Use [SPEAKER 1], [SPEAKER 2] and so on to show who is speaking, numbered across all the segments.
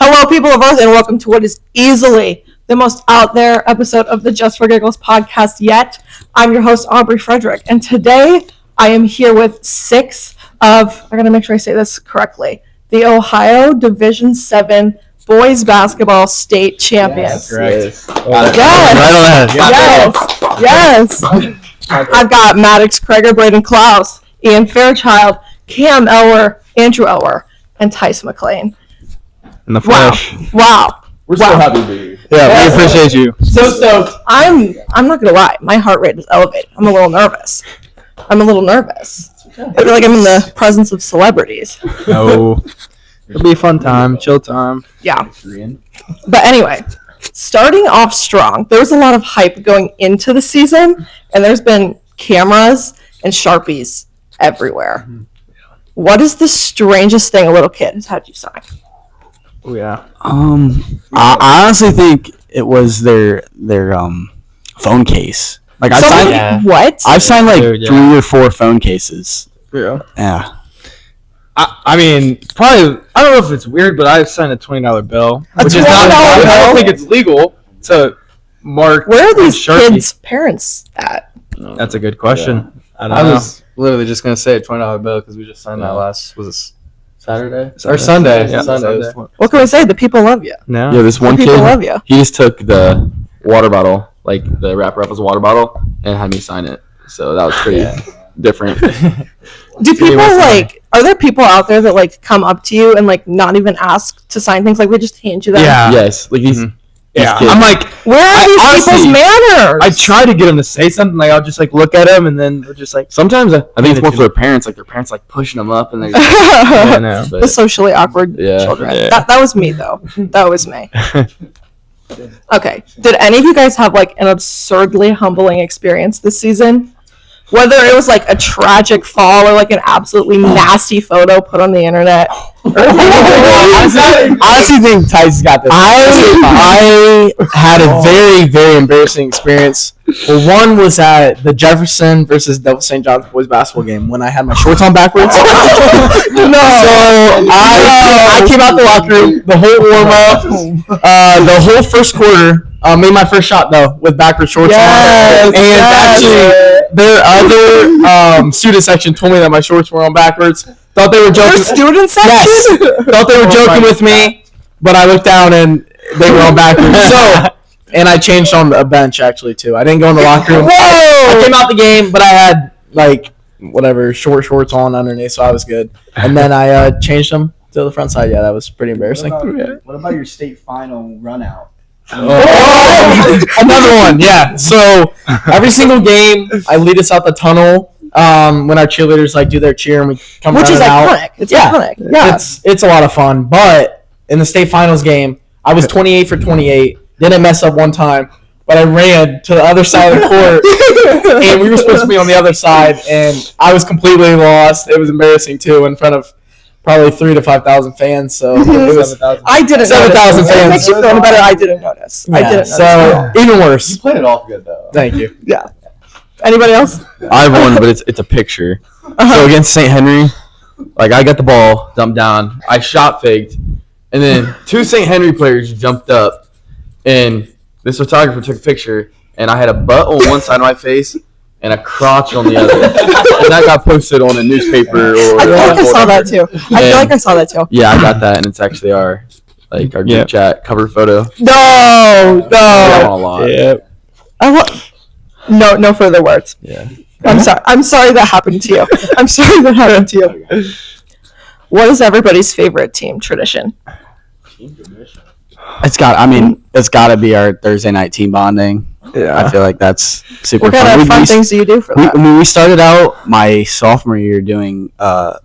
[SPEAKER 1] Hello, people of Earth, and welcome to what is easily the most out there episode of the Just for Giggles podcast yet. I'm your host, Aubrey Friedrich, and today I am here with six of, I gotta make sure I say this correctly, the Ohio Division 7 boys basketball state champions.
[SPEAKER 2] Yes.
[SPEAKER 1] Yes. I've got Maddox Kroeger, Brayden Klaus, Ian Fairchild, Cam Elwer, Andrew Elwer, and Tyce McClain.
[SPEAKER 2] In the flesh.
[SPEAKER 1] Wow.
[SPEAKER 3] We're so happy to be here.
[SPEAKER 2] Yeah, we appreciate you.
[SPEAKER 1] So stoked. I'm not gonna lie, my heart rate is elevated. I'm a little nervous. I feel like I'm in the presence of celebrities.
[SPEAKER 2] No. It'll be a fun time, chill time.
[SPEAKER 1] Yeah. But anyway, starting off strong, there was a lot of hype going into the season, and there's been cameras and Sharpies everywhere. What is the strangest thing a little kid has had you sign?
[SPEAKER 2] Oh yeah.
[SPEAKER 4] I honestly think it was their phone case. Like
[SPEAKER 1] What?
[SPEAKER 4] I've signed like 3 or 4 phone cases.
[SPEAKER 2] Yeah.
[SPEAKER 4] Yeah.
[SPEAKER 2] I mean, probably. I don't know if it's weird, but I've signed a $20 bill, which is not.
[SPEAKER 1] $20
[SPEAKER 2] I don't think it's legal to mark.
[SPEAKER 1] Where are these
[SPEAKER 2] Sharpie.
[SPEAKER 1] kids' parents at?
[SPEAKER 2] That's a good question.
[SPEAKER 3] Yeah.
[SPEAKER 2] I
[SPEAKER 3] was literally just gonna say a $20 bill because we just signed that last. Was it Saturday
[SPEAKER 2] or Sunday?
[SPEAKER 3] Yeah,
[SPEAKER 2] Sunday.
[SPEAKER 1] What can we say? The people love you.
[SPEAKER 2] No.
[SPEAKER 3] Yeah, this one
[SPEAKER 1] The people love
[SPEAKER 3] kid,
[SPEAKER 1] you.
[SPEAKER 3] he just took the water bottle, like the wrapper up as a water bottle, and had me sign it. So that was pretty different.
[SPEAKER 1] Do people are there people out there that like come up to you and like not even ask to sign things, like they just hand you that?
[SPEAKER 2] Yeah.
[SPEAKER 3] Yes, like these.
[SPEAKER 2] Yeah.
[SPEAKER 3] Kids.
[SPEAKER 2] I'm like,
[SPEAKER 1] Where are these people's manners?
[SPEAKER 2] I try to get them to say something. Like I'll just like look at them and then they're just like.
[SPEAKER 3] Sometimes I think it's more for their parents. Like their parents like pushing them up, and they're just,
[SPEAKER 2] Yeah, no.
[SPEAKER 1] The socially awkward
[SPEAKER 3] Yeah.
[SPEAKER 1] children.
[SPEAKER 2] Yeah.
[SPEAKER 1] That was me though. That was me. Okay. Did any of you guys have like an absurdly humbling experience this season? Whether it was like a tragic fall or like an absolutely nasty photo put on the internet.
[SPEAKER 4] I honestly think Tyce got this. I had a very, very embarrassing experience. Well, one was at the Jefferson versus Devil St. John's boys basketball game when I had my shorts on backwards. So I came out the locker room, the whole warm up, the whole first quarter. Made my first shot though with backward shorts on. And actually, their other student section told me that my shorts were on backwards. Thought they were joking.
[SPEAKER 1] Your student section?
[SPEAKER 4] Yes. Thought they were joking with me, but I looked down and they were on backwards. And I changed on a bench actually too. I didn't go in the locker room. I came out the game, but I had like whatever short shorts on underneath, so I was good. And then I changed them to the front side. Yeah, that was pretty embarrassing.
[SPEAKER 5] What about your state final run out?
[SPEAKER 4] Another one, yeah. So every single game, I lead us out the tunnel when our cheerleaders like do their cheer and we come
[SPEAKER 1] Which is iconic.
[SPEAKER 4] out.
[SPEAKER 1] It's iconic. Yeah.
[SPEAKER 4] It's a lot of fun. But in the state finals game, I was 28 for 28. Didn't mess up one time, but I ran to the other side of the court, and we were supposed to be on the other side, and I was completely lost. It was embarrassing too in front of probably 3,000 to 5,000 fans. So it was
[SPEAKER 1] I didn't
[SPEAKER 4] 7,000
[SPEAKER 1] notice.
[SPEAKER 4] fans.
[SPEAKER 1] It makes you feel better. I didn't notice.
[SPEAKER 4] Yeah,
[SPEAKER 1] I didn't notice.
[SPEAKER 4] So even worse.
[SPEAKER 5] You played it off good though.
[SPEAKER 4] Thank you.
[SPEAKER 1] Yeah. Anybody else?
[SPEAKER 3] I have one, but it's a picture. So against St. Henry, like I got the ball, dumped down, I shot faked, and then 2 St. Henry players jumped up, and this photographer took a picture, and I had a butt on one side of my face and a crotch on the other, and that got posted on a newspaper. Or
[SPEAKER 1] I feel like I saw that too.
[SPEAKER 3] Yeah, I got that, and it's actually our group chat cover photo.
[SPEAKER 1] No.
[SPEAKER 3] A lot.
[SPEAKER 2] Yeah.
[SPEAKER 1] No further words.
[SPEAKER 3] Yeah.
[SPEAKER 1] I'm sorry that happened to you. What is everybody's favorite team tradition?
[SPEAKER 4] It's got to be our Thursday night team bonding. Yeah. I feel like that's super
[SPEAKER 1] fun. What kind of fun things do you do for that?
[SPEAKER 4] We started out my sophomore year doing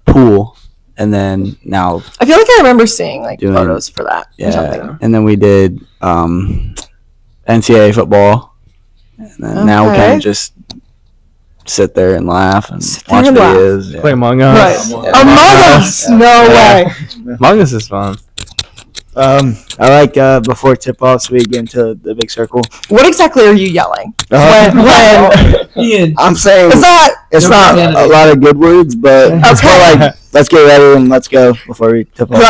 [SPEAKER 4] pool, and then now
[SPEAKER 1] I feel like I remember seeing photos for that. Or something.
[SPEAKER 4] And then we did NCAA football, and then now we kind of just sit there and laugh and watch videos. Yeah.
[SPEAKER 2] Play Among Us.
[SPEAKER 1] Right. Among Us? No way.
[SPEAKER 2] Among Us is fun.
[SPEAKER 6] I like before tip-offs we get into the big circle.
[SPEAKER 1] What exactly are you yelling? When
[SPEAKER 6] I'm saying it's not a lot of good words, but it's more like let's get ready and let's go before we tip off.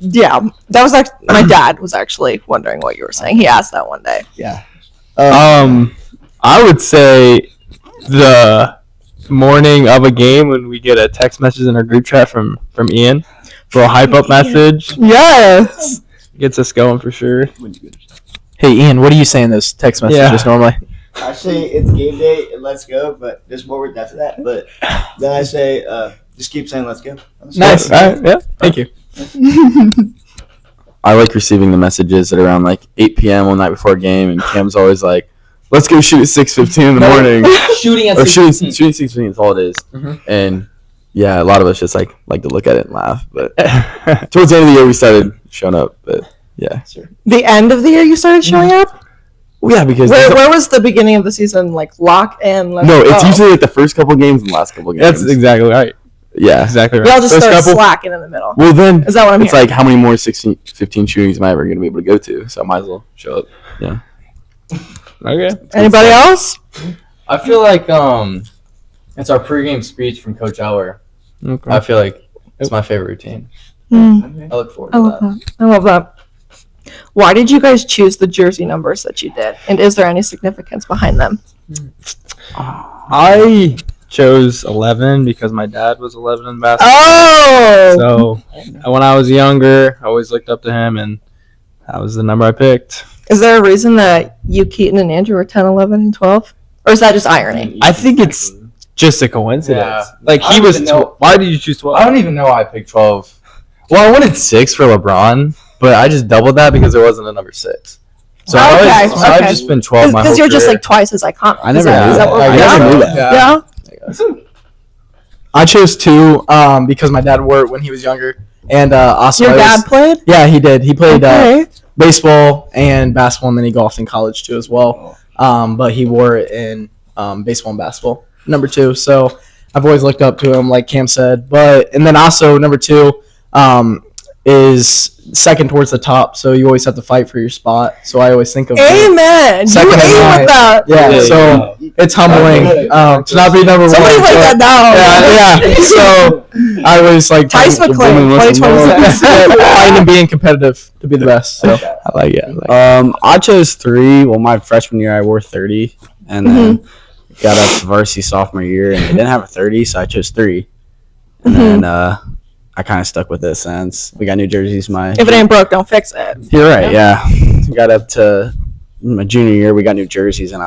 [SPEAKER 1] Yeah. That was actually, my dad was actually wondering what you were saying. He asked that one day.
[SPEAKER 6] Yeah.
[SPEAKER 2] I would say the morning of a game when we get a text message in our group chat from Ian, for a hype up message.
[SPEAKER 1] Yes.
[SPEAKER 2] Gets us going for sure.
[SPEAKER 4] Hey, Ian, what do you say in those text messages normally?
[SPEAKER 5] I say it's game day and let's go, but there's more words after that. But then I say just keep saying let's go.
[SPEAKER 4] Nice.
[SPEAKER 2] All right. Yeah.
[SPEAKER 4] Thank you.
[SPEAKER 3] I like receiving the messages at around like 8 p.m. one night before a game, and Cam's always like, "Let's go shoot at 6:15 in the morning."
[SPEAKER 7] Shooting at
[SPEAKER 3] Or
[SPEAKER 7] 6:15.
[SPEAKER 3] shooting 6:15 is all it is. And yeah, a lot of us just like to look at it and laugh. But towards the end of the year, we started showing up. But yeah,
[SPEAKER 1] The end of the year you started showing up?
[SPEAKER 3] well, yeah, because
[SPEAKER 1] Where was the beginning of the season? Like lock and let's
[SPEAKER 3] no, it's
[SPEAKER 1] go?
[SPEAKER 3] usually like the first couple games and the last couple games.
[SPEAKER 2] That's exactly right.
[SPEAKER 3] Yeah.
[SPEAKER 2] Exactly right.
[SPEAKER 1] Y'all just
[SPEAKER 2] First
[SPEAKER 1] start
[SPEAKER 2] couple-
[SPEAKER 1] slacking in the middle.
[SPEAKER 3] Well, then
[SPEAKER 1] Is that what I'm
[SPEAKER 3] it's
[SPEAKER 1] hearing?
[SPEAKER 3] like how many more 16, 15 shootings am I ever going to be able to go to? So I might as well show up. Yeah.
[SPEAKER 2] Okay.
[SPEAKER 1] Anybody else?
[SPEAKER 7] I feel like it's our pregame speech from Coach Elwer.
[SPEAKER 2] Okay.
[SPEAKER 7] I feel like it's my favorite routine.
[SPEAKER 1] Mm,
[SPEAKER 7] I look forward
[SPEAKER 1] I
[SPEAKER 7] to
[SPEAKER 1] love
[SPEAKER 7] that.
[SPEAKER 1] that. I love that. Why did you guys choose the jersey numbers that you did? And is there any significance behind them?
[SPEAKER 2] I chose 11 because my dad was 11 in basketball.
[SPEAKER 1] Oh!
[SPEAKER 2] So when I was younger, I always looked up to him, and that was the number I picked.
[SPEAKER 1] Is there a reason that you, Keaton, and Andrew were 10, 11, and 12? Or is that just irony?
[SPEAKER 2] I think it's just a coincidence.
[SPEAKER 7] Yeah.
[SPEAKER 2] Like
[SPEAKER 7] I
[SPEAKER 2] he
[SPEAKER 7] don't
[SPEAKER 2] was.
[SPEAKER 7] even know-
[SPEAKER 2] Why did you choose 12?
[SPEAKER 7] I don't even know why I picked 12.
[SPEAKER 3] Well, I wanted 6 for LeBron, but I just doubled that because there wasn't a number 6. So
[SPEAKER 1] Okay,
[SPEAKER 3] I've
[SPEAKER 1] okay.
[SPEAKER 3] just been 12 my whole
[SPEAKER 1] Because you're just
[SPEAKER 3] career.
[SPEAKER 1] like twice as iconic.
[SPEAKER 3] I never
[SPEAKER 1] Is that
[SPEAKER 3] knew that.
[SPEAKER 1] what
[SPEAKER 3] I
[SPEAKER 1] we're
[SPEAKER 3] never
[SPEAKER 1] doing?
[SPEAKER 3] knew that.
[SPEAKER 1] Yeah.
[SPEAKER 4] I chose 2 because my dad wore it when he was younger. And also,
[SPEAKER 1] Your dad played?
[SPEAKER 4] Yeah, he did. He played
[SPEAKER 1] Okay.
[SPEAKER 4] baseball and basketball, and then he golfed in college too as well. But he wore it in baseball and basketball, number 2. So I've always looked up to him, like Cam said. And then also number 2 is second towards the top, so you always have to fight for your spot. So I always think of
[SPEAKER 1] Amen.
[SPEAKER 4] Second
[SPEAKER 1] You
[SPEAKER 4] in
[SPEAKER 1] aim
[SPEAKER 4] line.
[SPEAKER 1] with that.
[SPEAKER 4] yeah. So it's humbling to not be number
[SPEAKER 1] Somebody
[SPEAKER 4] 1.
[SPEAKER 1] write that down.
[SPEAKER 4] Yeah. So I always like
[SPEAKER 1] Tyce McClain, 2026.
[SPEAKER 4] fighting and being competitive to be the best. So
[SPEAKER 3] I like it.
[SPEAKER 6] I chose 3. Well, my freshman year I wore 30, and then got up to varsity sophomore year, and they didn't have a 30, so I chose 3. And then I kind of stuck with it since. We got new jerseys.
[SPEAKER 1] If it ain't broke, don't fix it.
[SPEAKER 6] You're right. Yeah. Got up to my junior year. We got new jerseys, and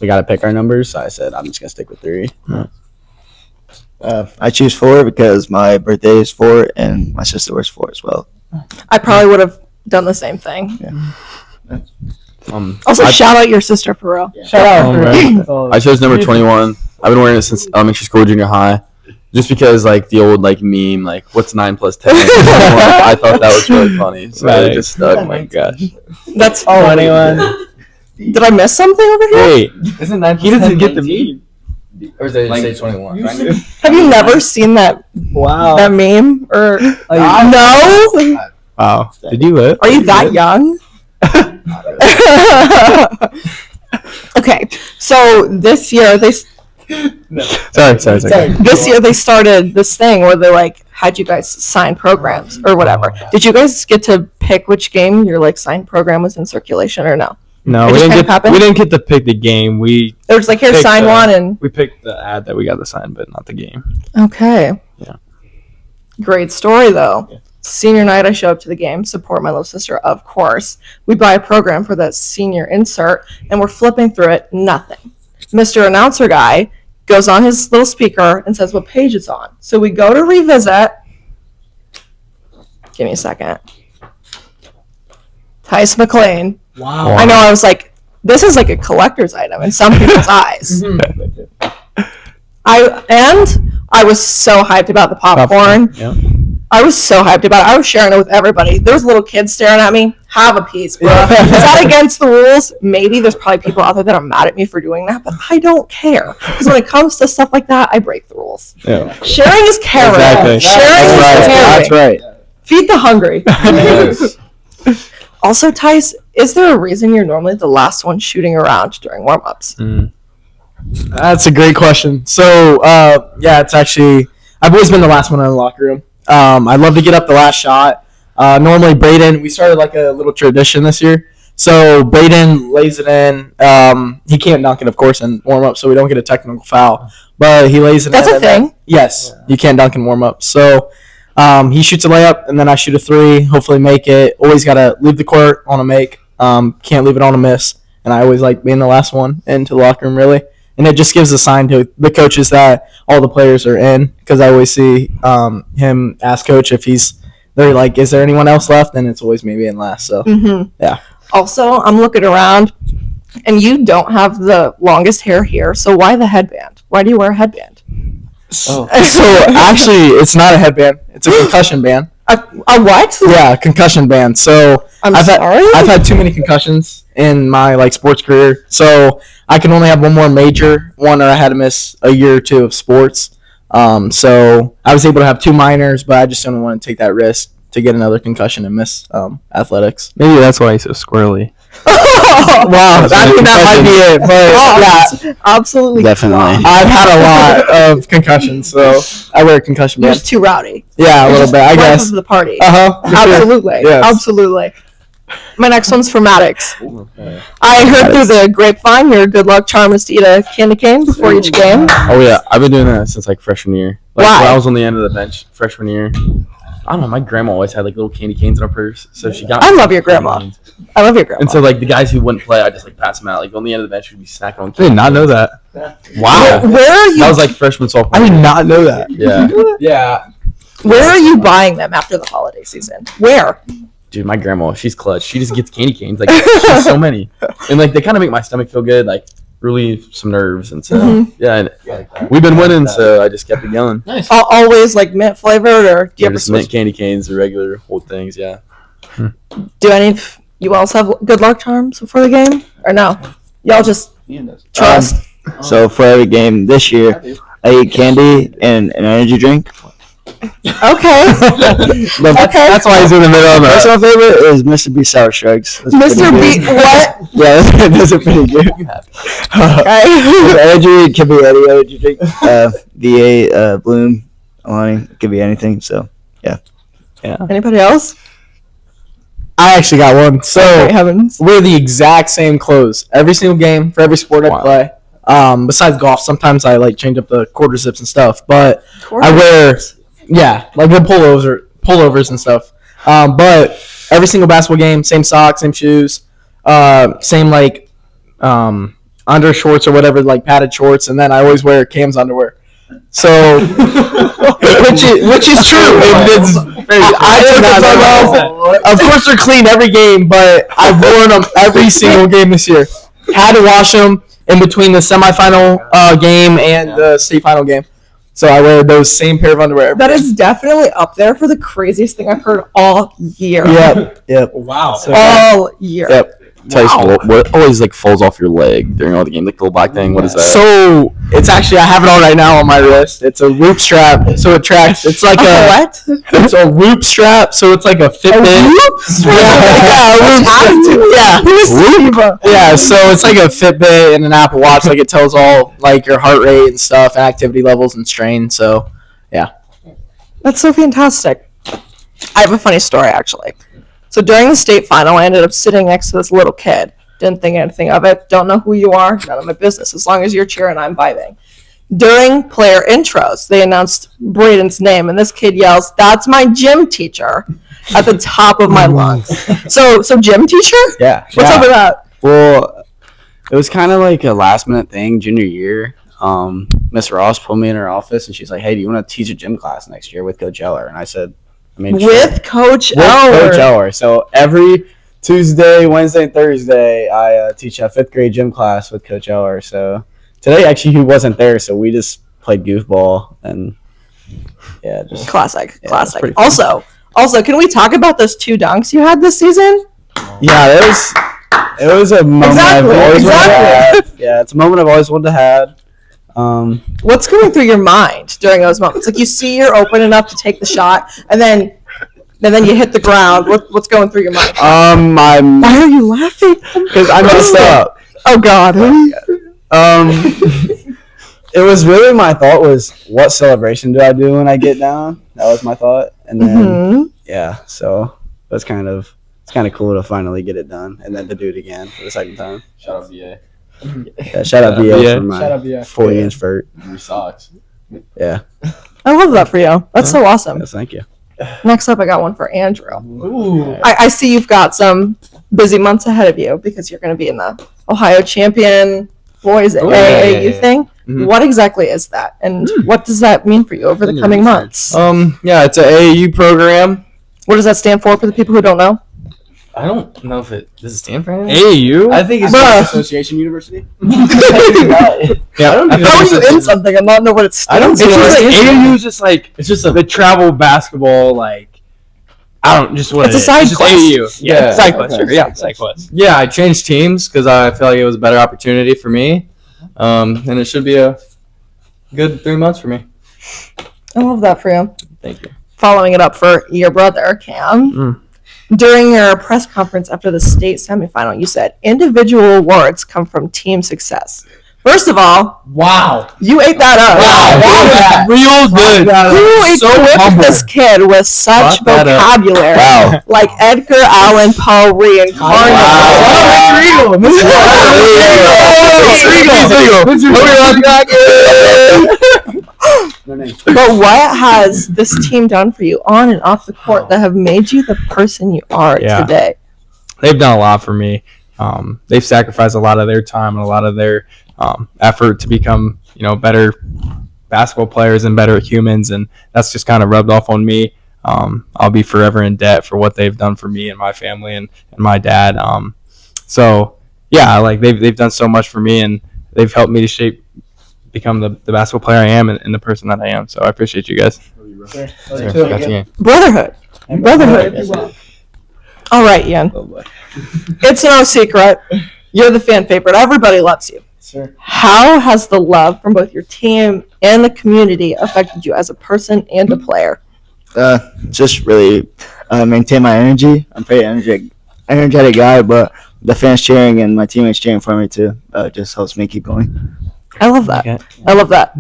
[SPEAKER 6] we got to pick our numbers. So I said I'm just gonna stick with 3.
[SPEAKER 5] I choose 4 because my birthday is 4 and my sister wears 4 as well.
[SPEAKER 1] I probably would have done the same thing. Also, shout out your sister for real.
[SPEAKER 4] shout out.
[SPEAKER 3] I chose number 21. I've been wearing it since elementary school, junior high. Just because, like, the old, like, meme, like, what's 9 plus 10? I thought that was really funny. So it just stuck.
[SPEAKER 2] Oh my gosh.
[SPEAKER 1] That's funny. Did I miss something over here?
[SPEAKER 2] Wait,
[SPEAKER 7] Isn't that
[SPEAKER 2] he doesn't get the meme.
[SPEAKER 7] Or did they say 21?
[SPEAKER 1] Have you never seen that meme? Or no?
[SPEAKER 2] Wow. Did you live?
[SPEAKER 1] Are you that young? Okay, so this year
[SPEAKER 3] Sorry.
[SPEAKER 1] this year they started this thing where they like had you guys sign programs or whatever. Did you guys get to pick which game your like signed program was in circulation or no?
[SPEAKER 2] No,
[SPEAKER 1] It
[SPEAKER 2] we
[SPEAKER 1] just
[SPEAKER 2] didn't
[SPEAKER 1] kind of
[SPEAKER 2] get.
[SPEAKER 1] happened?
[SPEAKER 2] We didn't get to pick the game.
[SPEAKER 1] It was like here,
[SPEAKER 2] Pick
[SPEAKER 1] sign
[SPEAKER 2] the-
[SPEAKER 1] one and
[SPEAKER 2] We picked the ad that we got to sign, but not the game.
[SPEAKER 1] okay.
[SPEAKER 2] Yeah.
[SPEAKER 1] Great story though. Senior night, I show up to the game, support my little sister, of course. We buy a program for that senior insert, and we're flipping through it. Nothing. Mr. Announcer guy goes on his little speaker and says what page it's on. So we go to revisit. Give me a second. Tyce McClain.
[SPEAKER 4] Wow.
[SPEAKER 1] I know. I was like, this is like a collector's item in some people's eyes. I was so hyped about the popcorn.
[SPEAKER 2] Yeah.
[SPEAKER 1] I was so hyped about it. I was sharing it with everybody. There was little kids staring at me. Have a piece, bro. Is that against the rules? Maybe there's probably people out there that are mad at me for doing that, but I don't care. Because when it comes to stuff like that, I break the rules.
[SPEAKER 2] Yeah.
[SPEAKER 1] Sharing is caring.
[SPEAKER 2] Exactly.
[SPEAKER 1] Sharing is caring.
[SPEAKER 6] That's right.
[SPEAKER 1] Feed the hungry.
[SPEAKER 3] Yes.
[SPEAKER 1] Also, Tyce, is there a reason you're normally the last one shooting around during warm-ups?
[SPEAKER 4] That's a great question. So, it's actually I've always been the last one in the locker room. I love to get up the last shot. Normally, Brayden, we started like a little tradition this year. So Brayden lays it in. He can't dunk it, of course, in warm-up, so we don't get a technical foul. But he lays it
[SPEAKER 1] That's
[SPEAKER 4] in.
[SPEAKER 1] a thing?
[SPEAKER 4] Yes, you can't dunk in warm-up. So he shoots a layup, and then I shoot a three, hopefully make it. Always got to leave the court on a make. Can't leave it on a miss. And I always like being the last one into the locker room, really. And it just gives a sign to the coaches that all the players are in, because I always see him ask coach if they're like, is there anyone else left? And it's always me being last. So, yeah.
[SPEAKER 1] Also, I'm looking around, and you don't have the longest hair here, so why the headband? Why do you wear a headband?
[SPEAKER 4] So actually, it's not a headband. It's a concussion band.
[SPEAKER 1] A what?
[SPEAKER 4] Yeah, concussion band. So I've had too many concussions in my like sports career, so I can only have one more major one, or I had to miss a year or two of sports. So I was able to have two minors, but I just didn't want to take that risk to get another concussion and miss athletics.
[SPEAKER 2] Maybe that's why he's so squirrely.
[SPEAKER 4] Wow, I think that might be it. But yeah,
[SPEAKER 1] Absolutely.
[SPEAKER 6] Definitely.
[SPEAKER 4] I've had a lot of concussions, so I wear a concussion
[SPEAKER 1] You're
[SPEAKER 4] band.
[SPEAKER 1] just too rowdy.
[SPEAKER 4] Yeah, a little bit, I
[SPEAKER 1] Life
[SPEAKER 4] guess.
[SPEAKER 1] of the party.
[SPEAKER 4] Absolutely.
[SPEAKER 1] Absolutely.
[SPEAKER 4] Yes.
[SPEAKER 1] Absolutely. My next one's for Maddox. I heard through the grapevine your good luck charm is to eat a candy cane before each game.
[SPEAKER 3] Oh yeah, I've been doing that since like freshman year. Like
[SPEAKER 1] Why?
[SPEAKER 3] when I was on the end of the bench freshman year. I don't know. My grandma always had like little candy canes in her purse, so she got.
[SPEAKER 1] I
[SPEAKER 3] me
[SPEAKER 1] love your
[SPEAKER 3] candy
[SPEAKER 1] grandma.
[SPEAKER 3] canes.
[SPEAKER 1] I love your grandma.
[SPEAKER 3] And so like the guys who wouldn't play, I just like pass them out. Like on the end of the bench, we'd be snacking on.
[SPEAKER 2] I did not know that.
[SPEAKER 3] Wow.
[SPEAKER 1] Where are you?
[SPEAKER 3] That was like freshman sophomore.
[SPEAKER 4] I did not know that.
[SPEAKER 3] Yeah.
[SPEAKER 4] Yeah.
[SPEAKER 1] Where are you buying them after the holiday season? Where?
[SPEAKER 3] Dude, my grandma, she's clutch. She just gets candy canes. Like she's so many, and like they kind of make my stomach feel good. Like relieve some nerves, and so yeah. And we've been winning, so I just kept it going.
[SPEAKER 1] Always like mint flavored, or do you
[SPEAKER 3] Yeah,
[SPEAKER 1] ever
[SPEAKER 3] just mint
[SPEAKER 1] switch?
[SPEAKER 3] candy canes, the regular old things. Yeah.
[SPEAKER 1] Do any of you else have good luck charms before the game, or no? Y'all just trust.
[SPEAKER 5] So for every game this year, I eat candy and an energy drink.
[SPEAKER 1] Okay. Okay.
[SPEAKER 2] That's why he's in the middle of
[SPEAKER 5] My
[SPEAKER 2] it.
[SPEAKER 5] personal favorite is Mr. B sour shrugs. That's
[SPEAKER 1] Mr.
[SPEAKER 5] pretty
[SPEAKER 1] B,
[SPEAKER 5] good.
[SPEAKER 1] what?
[SPEAKER 5] Yeah, those are pretty good.
[SPEAKER 1] Okay.
[SPEAKER 5] The energy could be any energy drink. VA, Bloom, Alani, could be anything. So
[SPEAKER 1] Anybody else?
[SPEAKER 4] I actually got one. So
[SPEAKER 1] Great heavens.
[SPEAKER 4] wear the exact same clothes every single game for every sport I play. Besides golf, sometimes I like change up the quarter zips and stuff, but I wear like the pullovers and stuff. But every single basketball game, same socks, same shoes, same like under shorts or whatever, like padded shorts, and then I always wear Cam's underwear. So, which is true. I took them off. Of course, they're clean every game, but I've worn them every single game this year. Had to wash them in between the semifinal game and the state final game. So I wear those same pair of underwear. Every
[SPEAKER 1] That
[SPEAKER 4] game.
[SPEAKER 1] is definitely up there for the craziest thing I've heard all year.
[SPEAKER 4] Yep.
[SPEAKER 7] Wow.
[SPEAKER 1] All year.
[SPEAKER 4] Yep.
[SPEAKER 3] Tyson, what always like falls off your leg during all the game? Like the little black thing. What is that?
[SPEAKER 4] So it's actually, I have it on right now on my wrist. It's a loop strap, so it tracks. It's like a
[SPEAKER 1] What?
[SPEAKER 4] It's a loop strap, so it's like a Fitbit.
[SPEAKER 1] loop strap?
[SPEAKER 4] Yeah, a loop strap. Yeah, so it's like a Fitbit and an Apple Watch. Like it tells all like your heart rate and stuff, and activity levels and strain. So
[SPEAKER 1] That's so fantastic. I have a funny story, actually. So during the state final, I ended up sitting next to this little kid. Didn't think anything of it. Don't know who you are. None of my business. As long as you're cheering, I'm vibing. During player intros, they announced Brayden's name, and this kid yells, "That's my gym teacher," at the top of my lungs. So gym teacher?
[SPEAKER 6] Yeah.
[SPEAKER 1] What's up with that?
[SPEAKER 6] Well, it was kind of like a last minute thing junior year. Miss Ross pulled me in her office and she's like, "Hey, do you want to teach a gym class next year with Coach Elwer?" And I said,
[SPEAKER 1] With Coach
[SPEAKER 6] With Coach
[SPEAKER 1] Elwer.
[SPEAKER 6] Elwer. So every Tuesday, Wednesday, and Thursday, I teach a 5th grade gym class with Coach Elwer. So today, actually, he wasn't there, so we just played goofball and just
[SPEAKER 1] Classic.
[SPEAKER 6] Yeah,
[SPEAKER 1] Classic.
[SPEAKER 6] that's pretty fun.
[SPEAKER 1] Also, can we talk about those 2 dunks you had this season?
[SPEAKER 6] yeah, it was a moment
[SPEAKER 1] Exactly,
[SPEAKER 6] I've always wanted to
[SPEAKER 1] exactly.
[SPEAKER 6] have. Yeah, it's a moment I've always wanted to have.
[SPEAKER 1] What's going through your mind during those moments? Like you see you're open enough to take the shot, and then and then you hit the ground. What's going through your mind?
[SPEAKER 6] Why
[SPEAKER 1] are you laughing?
[SPEAKER 6] Because I messed up.
[SPEAKER 1] Oh God.
[SPEAKER 6] It was really my thought was, what celebration do I do when I get down? That was my thought, and then so it's kind of cool to finally get it done, and then to do it again for the second time.
[SPEAKER 7] Shout out VA.
[SPEAKER 6] Yeah, shout out VA for
[SPEAKER 4] Shout out
[SPEAKER 6] my
[SPEAKER 4] VA.
[SPEAKER 6] 40-inch vert.
[SPEAKER 7] Your socks.
[SPEAKER 6] Yeah,
[SPEAKER 1] I love that for you. That's so awesome.
[SPEAKER 6] yes, thank you.
[SPEAKER 1] Next up, I got one for Andrew.
[SPEAKER 4] Ooh.
[SPEAKER 1] I see you've got some busy months ahead of you because you're going to be in the Ohio Champion Boys AAU thing.
[SPEAKER 3] Mhm.
[SPEAKER 1] What exactly is that, and what does that mean for you over the coming months?
[SPEAKER 3] Yeah, it's an AAU program.
[SPEAKER 1] What does that stand for the people who don't know?
[SPEAKER 7] I don't know if it does it stand for anything.
[SPEAKER 3] AAU?
[SPEAKER 6] I think it's
[SPEAKER 1] Bruh.
[SPEAKER 6] just Association University.
[SPEAKER 3] Yeah, I don't
[SPEAKER 1] How are you in something and not know what it's?
[SPEAKER 3] I don't
[SPEAKER 1] It's
[SPEAKER 3] think
[SPEAKER 1] just like-
[SPEAKER 3] AAU is just like it's just the travel basketball I don't just what
[SPEAKER 1] It's
[SPEAKER 3] it
[SPEAKER 1] a
[SPEAKER 3] is.
[SPEAKER 1] side
[SPEAKER 3] It's just
[SPEAKER 1] quest.
[SPEAKER 3] AAU.
[SPEAKER 7] Yeah.
[SPEAKER 3] side quest. Sure. Yeah, side quest. Yeah, I changed teams because I felt like it was a better opportunity for me, and it should be a good 3 months for me.
[SPEAKER 1] I love that for you.
[SPEAKER 3] Thank you.
[SPEAKER 1] Following it up for your brother, Cam. During your press conference after the state semifinal, you said individual awards come from team success. First of all,
[SPEAKER 4] Wow.
[SPEAKER 1] you ate that up.
[SPEAKER 3] Wow, real good.
[SPEAKER 1] Who
[SPEAKER 3] So
[SPEAKER 1] equipped
[SPEAKER 3] humble.
[SPEAKER 1] this kid with such
[SPEAKER 3] Brought that up.
[SPEAKER 1] vocabulary?
[SPEAKER 6] Wow.
[SPEAKER 1] Like Edgar Allan Poe reincarnated. But what has this team done for you on and off the court that have made you the person you are
[SPEAKER 2] Yeah.
[SPEAKER 1] today?
[SPEAKER 2] They've done a lot for me. They've sacrificed a lot of their time and a lot of their effort to become, better basketball players and better humans, and that's just kind of rubbed off on me. I'll be forever in debt for what they've done for me and my family and my dad. So yeah, like they've done so much for me, and they've helped me to become the basketball player I am and the person that I am. So I appreciate you guys.
[SPEAKER 1] Brotherhood. All right, Ian. It's no secret. You're the fan favorite. Everybody loves you.
[SPEAKER 4] Sure.
[SPEAKER 1] How has the love from both your team and the community affected you as a person and a player?
[SPEAKER 5] Just really maintain my energy. I'm a pretty energetic guy, but the fans cheering and my teammates cheering for me too just helps me keep going.
[SPEAKER 1] I love that.
[SPEAKER 2] Okay.
[SPEAKER 1] I love that.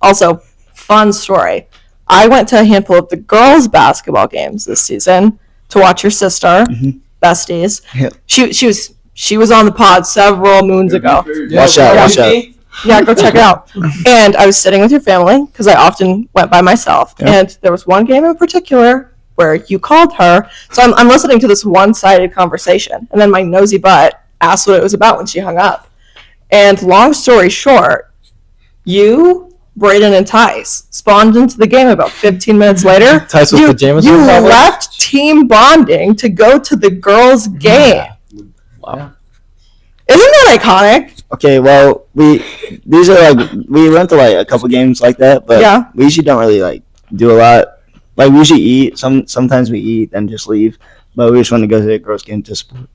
[SPEAKER 1] Also, fun story. I went to a handful of the girls' basketball games this season to watch your sister, besties.
[SPEAKER 5] Yep.
[SPEAKER 1] She was on the pod several moons ago.
[SPEAKER 5] Watch out.
[SPEAKER 1] Yeah, go check it out. And I was sitting with your family because I often went by myself.
[SPEAKER 5] Yep.
[SPEAKER 1] And there was one game in particular where you called her. So I'm listening to this one-sided conversation. And then my nosy butt asked what it was about when she hung up. And long story short, you, Brayden, and Tyce spawned into the game about 15 minutes later.
[SPEAKER 3] Tyce with pajamas
[SPEAKER 1] You
[SPEAKER 3] on, probably?
[SPEAKER 1] left team bonding to go to the girls' game.
[SPEAKER 3] Wow.
[SPEAKER 1] Isn't that iconic?
[SPEAKER 5] Okay, well, we went to a couple games like that, but
[SPEAKER 1] Yeah.
[SPEAKER 5] we usually don't really do a lot. We usually eat. Sometimes we eat and just leave, but we just want to go to the girls' game to support.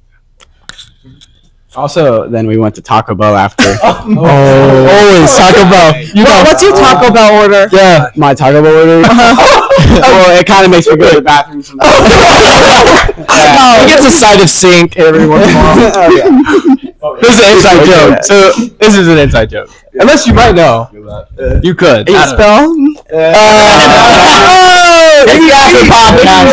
[SPEAKER 6] Also, then we went to Taco Bell after.
[SPEAKER 2] Always Taco Bell.
[SPEAKER 1] What's your Taco Bell order?
[SPEAKER 6] Yeah, my Taco Bell order. Well, it kind of makes me go to the bathroom sometimes.
[SPEAKER 2] He gets a side of sink every once in a while.
[SPEAKER 6] Oh, yeah.
[SPEAKER 2] This is an inside joke. So this is an inside joke. Unless you might know. You could.
[SPEAKER 1] Eight spell?
[SPEAKER 2] You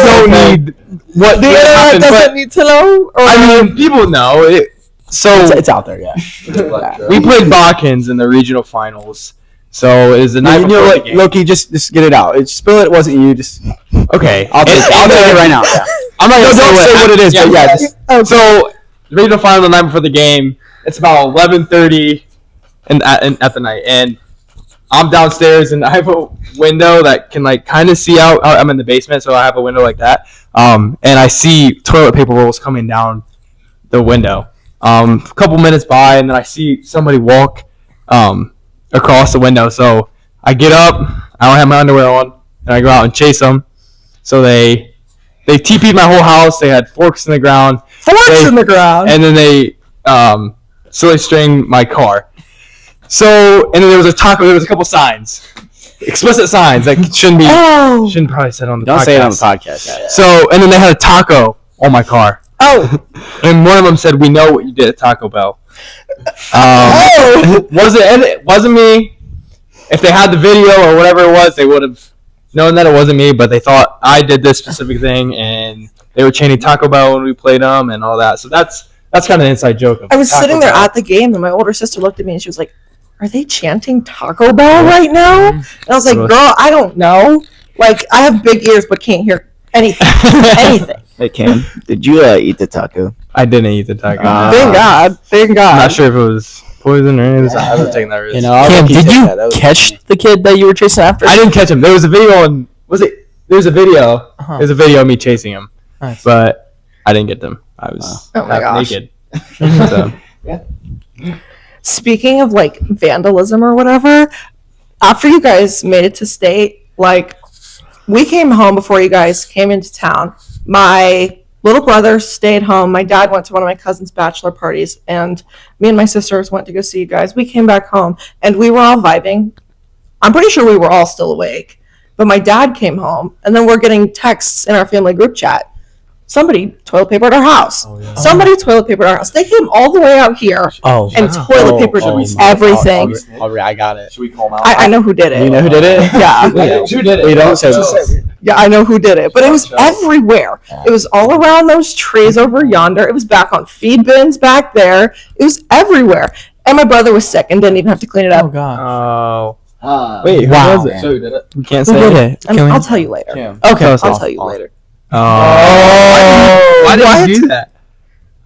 [SPEAKER 2] don't need what
[SPEAKER 1] The internet doesn't need to know? Or
[SPEAKER 2] I mean, people know it. So
[SPEAKER 6] It's out there, yeah.
[SPEAKER 2] we played Balkans in the regional finals. So it is the night
[SPEAKER 6] You know
[SPEAKER 2] before the
[SPEAKER 6] what,
[SPEAKER 2] game.
[SPEAKER 6] Loki? Just get it out. Spill it. Wasn't you? Just
[SPEAKER 2] Okay,
[SPEAKER 6] I'll take it right now. Yeah.
[SPEAKER 2] I'm not gonna
[SPEAKER 6] Don't say what it is, but yeah. Just,
[SPEAKER 2] So the regional final the night before the game. It's about 11:30 at the night, and I'm downstairs, and I have a window that can kind of see out. I'm in the basement, so I have a window like that. And I see toilet paper rolls coming down the window. A couple minutes by, and then I see somebody walk across the window. So I get up. I don't have my underwear on, and I go out and chase them. So they TP'd my whole house. They had forks in the ground.
[SPEAKER 1] Forks in the ground.
[SPEAKER 2] And then they silly string my car. So, and then there was a couple signs. explicit signs that shouldn't be.
[SPEAKER 1] Oh.
[SPEAKER 2] Shouldn't probably say it on the
[SPEAKER 6] Don't
[SPEAKER 2] podcast.
[SPEAKER 6] say it on the podcast. Yeah.
[SPEAKER 2] So, and then they had a taco on my car.
[SPEAKER 1] Oh.
[SPEAKER 2] And one of them said, "We know what you did at Taco Bell." It wasn't me. If they had the video or whatever it was, they would have known that it wasn't me. But they thought I did this specific thing, and they were chanting Taco Bell when we played them and all that. So that's kind of an inside joke.
[SPEAKER 1] I was
[SPEAKER 2] Taco
[SPEAKER 1] sitting there
[SPEAKER 2] Bell.
[SPEAKER 1] at the game, and my older sister looked at me, and she was like, "Are they chanting Taco Bell right now?" And I was like, "Girl, I don't know. Like, I have big ears, but can't hear anything. Anything."
[SPEAKER 5] Hey Cam, did you eat the taco?
[SPEAKER 2] I didn't eat the taco.
[SPEAKER 1] Thank God. Thank
[SPEAKER 2] I'm
[SPEAKER 1] God.
[SPEAKER 2] not sure if it was poison or anything. I haven't taken that risk.
[SPEAKER 6] You know, I'll
[SPEAKER 4] Cam,
[SPEAKER 6] let
[SPEAKER 4] did
[SPEAKER 6] take
[SPEAKER 4] you
[SPEAKER 6] that. That was
[SPEAKER 4] catch
[SPEAKER 6] funny.
[SPEAKER 4] the kid that you were chasing after?
[SPEAKER 2] I didn't catch him. There was a video, and there was a video.
[SPEAKER 4] Uh-huh.
[SPEAKER 2] There's a video of me chasing him,
[SPEAKER 4] Nice.
[SPEAKER 2] but I didn't get them. I was
[SPEAKER 1] Oh my
[SPEAKER 2] half
[SPEAKER 1] gosh.
[SPEAKER 2] naked. So.
[SPEAKER 1] Speaking of like vandalism or whatever, after you guys made it to state, like we came home before you guys came into town. My little brother stayed home. My dad went to one of my cousin's bachelor parties, and me and my sisters went to go see you guys. We came back home, and we were all vibing. I'm pretty sure we were all still awake, but my dad came home, and then we're getting texts in our family group chat. Somebody toilet papered our house. Somebody toilet papered our house. They came all the way out here
[SPEAKER 4] Oh,
[SPEAKER 1] and toilet papered everything.
[SPEAKER 6] Aubrey, I got it.
[SPEAKER 7] Should we call him out?
[SPEAKER 1] I know who did it.
[SPEAKER 6] You know who did it?
[SPEAKER 1] Yeah.
[SPEAKER 2] Who did it?
[SPEAKER 6] We don't say this.
[SPEAKER 1] Yeah, I know who did it. But it was everywhere. It was all around those trees over yonder. It was back on feed bins back there. It was everywhere. And my brother was sick and didn't even have to clean it
[SPEAKER 4] oh
[SPEAKER 1] up.
[SPEAKER 4] God.
[SPEAKER 2] Oh. Wait, who
[SPEAKER 4] Wow.
[SPEAKER 2] was it?
[SPEAKER 7] So who did it?
[SPEAKER 2] We can't
[SPEAKER 4] Who
[SPEAKER 2] say
[SPEAKER 4] did it?
[SPEAKER 1] And
[SPEAKER 4] Can we-
[SPEAKER 1] I'll tell you later.
[SPEAKER 7] Cam.
[SPEAKER 4] Okay.
[SPEAKER 1] I'll tell you later.
[SPEAKER 2] Why did he do that?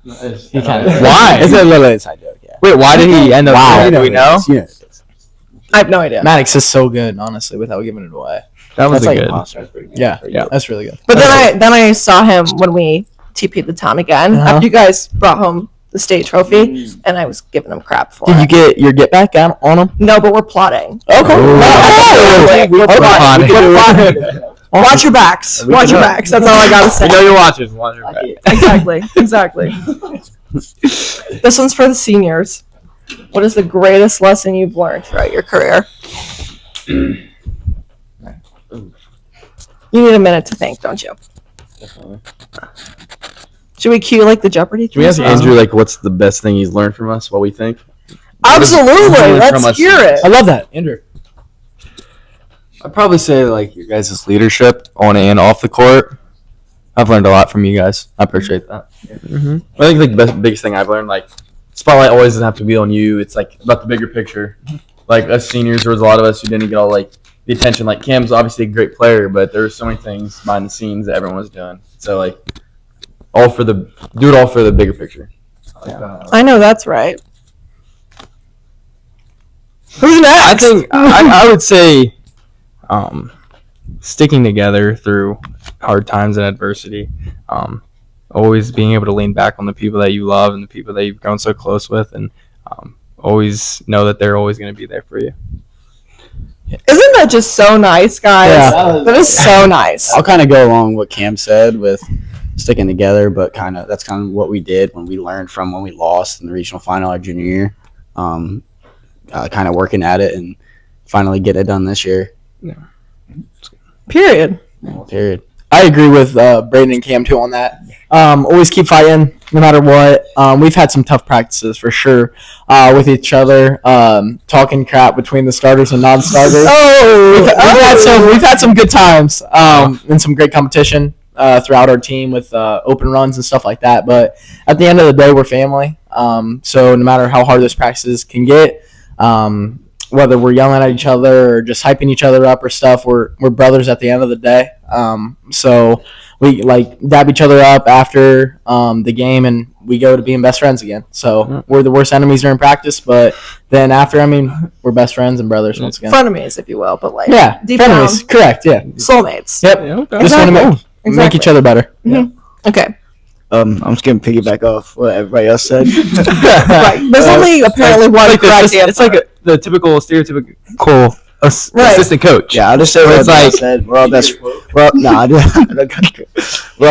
[SPEAKER 6] He kind of.
[SPEAKER 2] Why?
[SPEAKER 6] It's a little inside joke. Yeah.
[SPEAKER 2] Wait, why did he end up doing that? Do we know?
[SPEAKER 6] You know.
[SPEAKER 1] I have no idea.
[SPEAKER 4] Maddox is so good, honestly, without giving it away.
[SPEAKER 2] That was
[SPEAKER 6] That's like
[SPEAKER 2] good.
[SPEAKER 6] imposter.
[SPEAKER 4] Yeah,
[SPEAKER 2] Yeah.
[SPEAKER 4] that's really good.
[SPEAKER 1] But then I saw him when we TP'd the town again
[SPEAKER 4] Uh-huh.
[SPEAKER 1] after you guys brought home the state trophy, and I was giving him crap for
[SPEAKER 4] Did you
[SPEAKER 1] it.
[SPEAKER 4] get your get back on him?
[SPEAKER 1] No, but we're plotting.
[SPEAKER 4] Okay.
[SPEAKER 1] We're plotting. We're plotting. Watch your backs. Watch your backs. That's all I gotta say.
[SPEAKER 2] You know you're watching. Watch your back.
[SPEAKER 1] Exactly. This one's for the seniors. What is the greatest lesson you've learned throughout your career? You need a minute to think, don't you? Should we cue like the Jeopardy?
[SPEAKER 3] Can we ask
[SPEAKER 1] theme?
[SPEAKER 3] Andrew like what's the best thing he's learned from us? What we think?
[SPEAKER 1] Absolutely.
[SPEAKER 3] from
[SPEAKER 1] Let's
[SPEAKER 3] us?
[SPEAKER 1] hear it.
[SPEAKER 4] I love that, Andrew.
[SPEAKER 7] I'd probably say like your guys' leadership on and off the court. I've learned a lot from you guys. I appreciate that.
[SPEAKER 3] I think like the biggest thing I've learned, like spotlight always doesn't have to be on you. It's like about the bigger picture. Like us seniors, there was a lot of us who didn't get all like the attention. Like Cam's obviously a great player, but there were so many things behind the scenes that everyone was doing. So like do it all for the bigger picture.
[SPEAKER 1] I know that's right. Who's next?
[SPEAKER 2] I think I would say sticking together through hard times and adversity. Always being able to lean back on the people that you love and the people that you've grown so close with, and always know that they're always going to be there for you.
[SPEAKER 1] Isn't that just so nice, guys?
[SPEAKER 6] Yeah.
[SPEAKER 1] That is so nice.
[SPEAKER 6] I'll kind of go along what Cam said with sticking together, but that's kind of what we did when we learned from when we lost in the regional final our junior year. Kind of working at it and finally get it done this year.
[SPEAKER 1] Period.
[SPEAKER 6] Period.
[SPEAKER 4] I agree with Brayden and Cam too on that. Always keep fighting, no matter what. We've had some tough practices for sure with each other, talking crap between the starters and non-starters. We've had some good times and some great competition throughout our team with open runs and stuff like that. But at the end of the day, we're family. So no matter how hard those practices can get, whether we're yelling at each other or just hyping each other up or stuff, we're brothers at the end of the day. So we like dab each other up after the game, and we go to being best friends again. So we're the worst enemies during practice, but then after, we're best friends and brothers once again.
[SPEAKER 1] Frenemies, if you will, but like deep
[SPEAKER 4] frenemies,
[SPEAKER 1] down,
[SPEAKER 4] correct? Yeah,
[SPEAKER 1] soulmates.
[SPEAKER 4] yep. Just want to make each other better.
[SPEAKER 1] Okay.
[SPEAKER 5] I'm just gonna piggyback off what everybody else said.
[SPEAKER 1] Right. There's only apparently one correct answer.
[SPEAKER 2] It's like the typical stereotypical assistant coach.
[SPEAKER 5] Yeah, I'll just say what
[SPEAKER 2] It's like-
[SPEAKER 5] I said. We're all best. We're all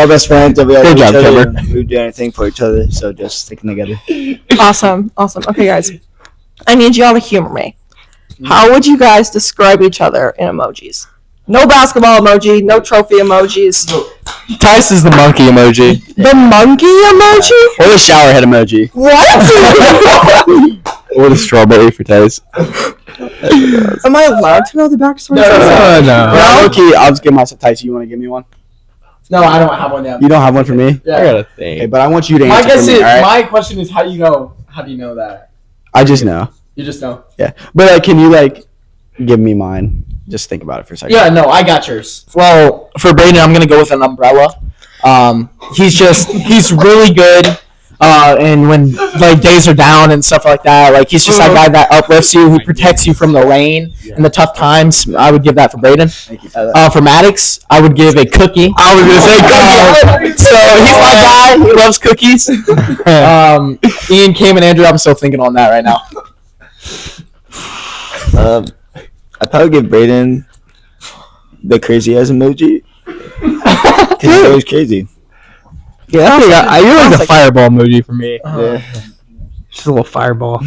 [SPEAKER 5] best friends. And we all
[SPEAKER 4] Good
[SPEAKER 5] love
[SPEAKER 4] job,
[SPEAKER 5] each other,
[SPEAKER 4] Kimber.
[SPEAKER 5] and we do anything for each other. So just sticking together.
[SPEAKER 1] Awesome. Okay, guys. I need y'all to humor me. How would you guys describe each other in emojis? No basketball emoji, no trophy emojis.
[SPEAKER 6] Tyce is the monkey emoji.
[SPEAKER 1] The monkey emoji?
[SPEAKER 6] Or the shower head emoji.
[SPEAKER 1] What?
[SPEAKER 6] Or the strawberry for Tyce.
[SPEAKER 1] Am I allowed to know the backstory?
[SPEAKER 6] No. Okay, I'll just give myself Tyce. You want to give me one?
[SPEAKER 4] No, I don't have one yet.
[SPEAKER 6] You don't have one for me?
[SPEAKER 2] I gotta think.
[SPEAKER 6] Okay, but I want you to
[SPEAKER 4] My
[SPEAKER 6] answer
[SPEAKER 4] guess
[SPEAKER 6] for me,
[SPEAKER 4] is,
[SPEAKER 6] all right?
[SPEAKER 4] my question is, how do you know that?
[SPEAKER 6] I just know.
[SPEAKER 4] You just know.
[SPEAKER 6] Yeah. But can you give me mine? Just think about it for a second.
[SPEAKER 4] Yeah, no, I got yours. Well, for Brayden, I'm gonna go with an umbrella. He's really good. And when days are down and stuff like that, he's just that guy that uplifts you, who protects you from the rain and the tough times. I would give that for Brayden.
[SPEAKER 6] Thank you for that.
[SPEAKER 4] For Maddox, I would give a cookie.
[SPEAKER 2] I was gonna say cookie.
[SPEAKER 4] So he's my guy. He loves cookies. Ian, Cam, and Andrew, I'm still thinking on that right now.
[SPEAKER 5] I'd probably give Brayden the crazy ass emoji. Cause he's always crazy.
[SPEAKER 2] Yeah, I really like the fireball emoji for me.
[SPEAKER 5] Yeah.
[SPEAKER 2] Just a little fireball.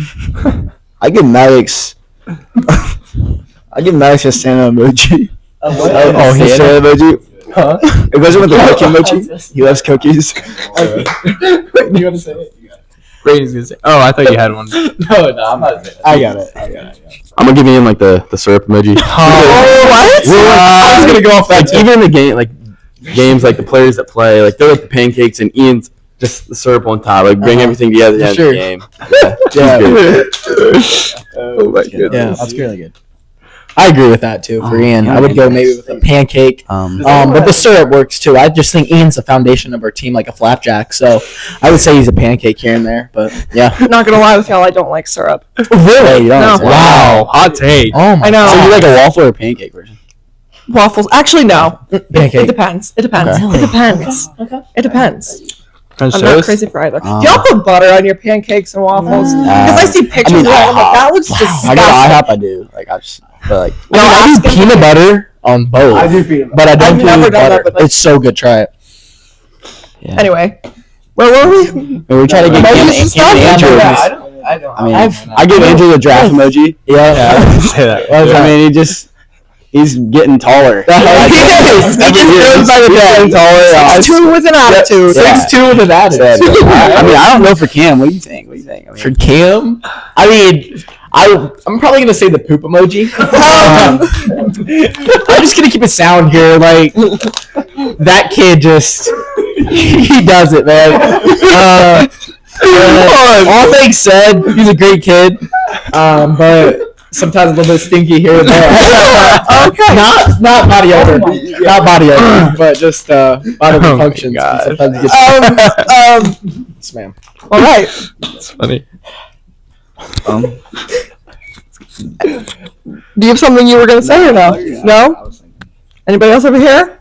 [SPEAKER 5] I give Maddox. I give Maddox a Santa emoji. His Santa emoji.
[SPEAKER 4] Huh?
[SPEAKER 5] It goes with the cookie emoji. He loves cookies.
[SPEAKER 4] You want to say it?
[SPEAKER 2] Brayden's gonna say. Oh, I thought you had one.
[SPEAKER 4] No, I'm not saying it. I got it.
[SPEAKER 3] I'm gonna give Ian the syrup emoji.
[SPEAKER 1] Oh, what?
[SPEAKER 4] I was gonna go off that too.
[SPEAKER 3] Even in the game, games, the players that play, they're like the pancakes, and Ian's just the syrup on top, bring everything together at the end of the game. Yeah.
[SPEAKER 2] Oh my goodness.
[SPEAKER 4] Yeah, that's really good. I agree with that too. For Ian, I would go maybe with a pancake. But the syrup works too. I just think Ian's the foundation of our team, like a flapjack. So I would say he's a pancake here and there. But yeah.
[SPEAKER 1] Not gonna lie with y'all, I don't like syrup.
[SPEAKER 4] Really? You don't
[SPEAKER 1] No.
[SPEAKER 4] like syrup?
[SPEAKER 2] Wow, hot take.
[SPEAKER 4] Oh my!
[SPEAKER 1] I know.
[SPEAKER 6] So you like a waffle or a pancake version?
[SPEAKER 1] Waffles. Actually, no. It
[SPEAKER 4] Pancake.
[SPEAKER 1] depends. It depends.
[SPEAKER 6] Okay.
[SPEAKER 1] It depends. It depends.
[SPEAKER 2] French
[SPEAKER 1] I'm not
[SPEAKER 2] toast?
[SPEAKER 1] crazy for either. Do y'all put butter on your pancakes and waffles? Because I see pictures of that. I'm like, that looks disgusting.
[SPEAKER 6] I got IHOP. I do.
[SPEAKER 4] I do peanut butter on both.
[SPEAKER 6] I do peanut
[SPEAKER 4] but I don't
[SPEAKER 1] I've
[SPEAKER 4] do
[SPEAKER 1] never done
[SPEAKER 4] butter.
[SPEAKER 1] that, but
[SPEAKER 4] It's so good. Try it.
[SPEAKER 1] Anyway, where were we?
[SPEAKER 6] We're trying to get
[SPEAKER 1] Emojis
[SPEAKER 6] Cam
[SPEAKER 1] and
[SPEAKER 6] and
[SPEAKER 1] stuff?
[SPEAKER 6] Andrew.
[SPEAKER 1] Yeah,
[SPEAKER 6] I give Andrew the giraffe emoji.
[SPEAKER 4] Yeah.
[SPEAKER 2] Say that.
[SPEAKER 6] I mean, he's getting taller.
[SPEAKER 1] He's
[SPEAKER 6] getting taller.
[SPEAKER 1] 6'2" with an attitude.
[SPEAKER 6] Yeah.
[SPEAKER 4] 6'2" with an attitude.
[SPEAKER 6] I mean, I don't know for Cam. What do you think?
[SPEAKER 4] For Cam, I'm probably gonna say the poop emoji. I'm just gonna keep it sound here. That kid he does it, man. All things said, he's a great kid. But sometimes a little bit stinky here and there.
[SPEAKER 1] Okay.
[SPEAKER 4] Not body odor. Not body odor, but just bodily functions.
[SPEAKER 2] God.
[SPEAKER 4] Sometimes he gets yes, ma'am.
[SPEAKER 1] All right.
[SPEAKER 2] That's funny.
[SPEAKER 1] Do you have something you were gonna say or no? No. Anybody else over here?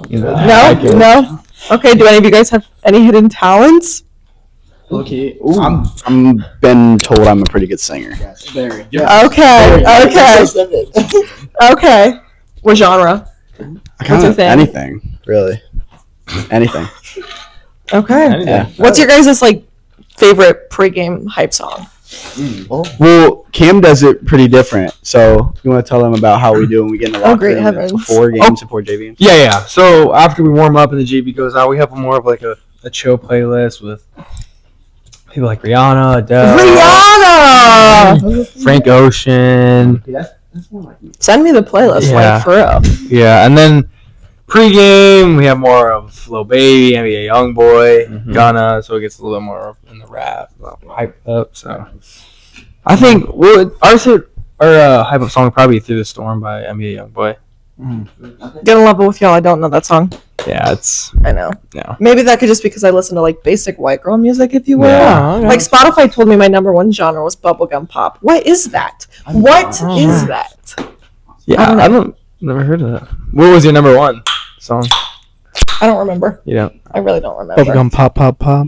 [SPEAKER 1] No. No. Okay. Do any of you guys have any hidden talents?
[SPEAKER 6] Okay. I'm been told I'm a pretty good singer.
[SPEAKER 4] Very.
[SPEAKER 1] Okay. Okay. What genre? What's your thing?
[SPEAKER 6] Anything, really. Anything.
[SPEAKER 1] Okay.
[SPEAKER 6] Yeah.
[SPEAKER 1] What's your guys' favorite pregame hype song?
[SPEAKER 6] Well, Cam does it pretty different. So you want to tell them about how we do when we get in the locker
[SPEAKER 1] great
[SPEAKER 6] room
[SPEAKER 1] heavens.
[SPEAKER 6] before games, before JV games?
[SPEAKER 2] Yeah. So after we warm up and the JV goes out, we have more of a chill playlist with people like Rihanna, Adele,
[SPEAKER 1] Rihanna!
[SPEAKER 2] Frank Ocean.
[SPEAKER 1] Send me the playlist,
[SPEAKER 2] Yeah.
[SPEAKER 1] for real.
[SPEAKER 2] Yeah, and then pregame we have more of Lil Baby, NBA YoungBoy, Gunna, so it gets a little bit more in the rap, hype up. So I think our hype up song would probably be "Through the Storm" by NBA YoungBoy.
[SPEAKER 1] Gonna love it with y'all. I don't know that song.
[SPEAKER 2] Yeah, it's
[SPEAKER 1] I know.
[SPEAKER 2] Yeah.
[SPEAKER 1] Maybe that could just because I listen to basic white girl music, if you will.
[SPEAKER 2] Yeah.
[SPEAKER 1] Like Spotify told me my number one genre was bubblegum pop. What is that? What is that?
[SPEAKER 2] yeah. I don't never heard of that. What was your number one song?
[SPEAKER 1] I don't remember.
[SPEAKER 2] You know,
[SPEAKER 1] I really don't remember.
[SPEAKER 4] Bubblegum pop pop pop.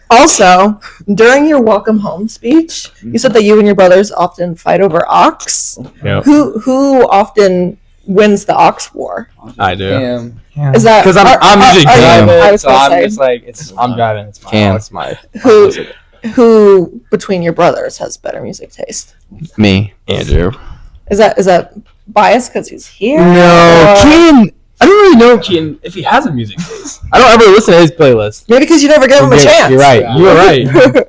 [SPEAKER 1] Also, during your welcome home speech, you said that you and your brothers often fight over ox.
[SPEAKER 2] Yep.
[SPEAKER 1] Who often wins the ox war?
[SPEAKER 2] I do.
[SPEAKER 1] Is that
[SPEAKER 2] Because I'm usually
[SPEAKER 1] are you-
[SPEAKER 2] driving,
[SPEAKER 1] I was
[SPEAKER 2] so
[SPEAKER 1] gonna
[SPEAKER 2] I'm
[SPEAKER 1] say.
[SPEAKER 2] just I'm driving. It's my.
[SPEAKER 7] Cam.
[SPEAKER 2] It's my.
[SPEAKER 1] who between your brothers has better music taste?
[SPEAKER 7] Me.
[SPEAKER 3] Andrew.
[SPEAKER 1] Is that biased because he's here?
[SPEAKER 2] No,
[SPEAKER 1] Or
[SPEAKER 2] Kean. I don't really know Kean if he has a music taste. I don't ever listen to his playlist.
[SPEAKER 1] maybe because you never gave him a chance.
[SPEAKER 2] You're right. You were right.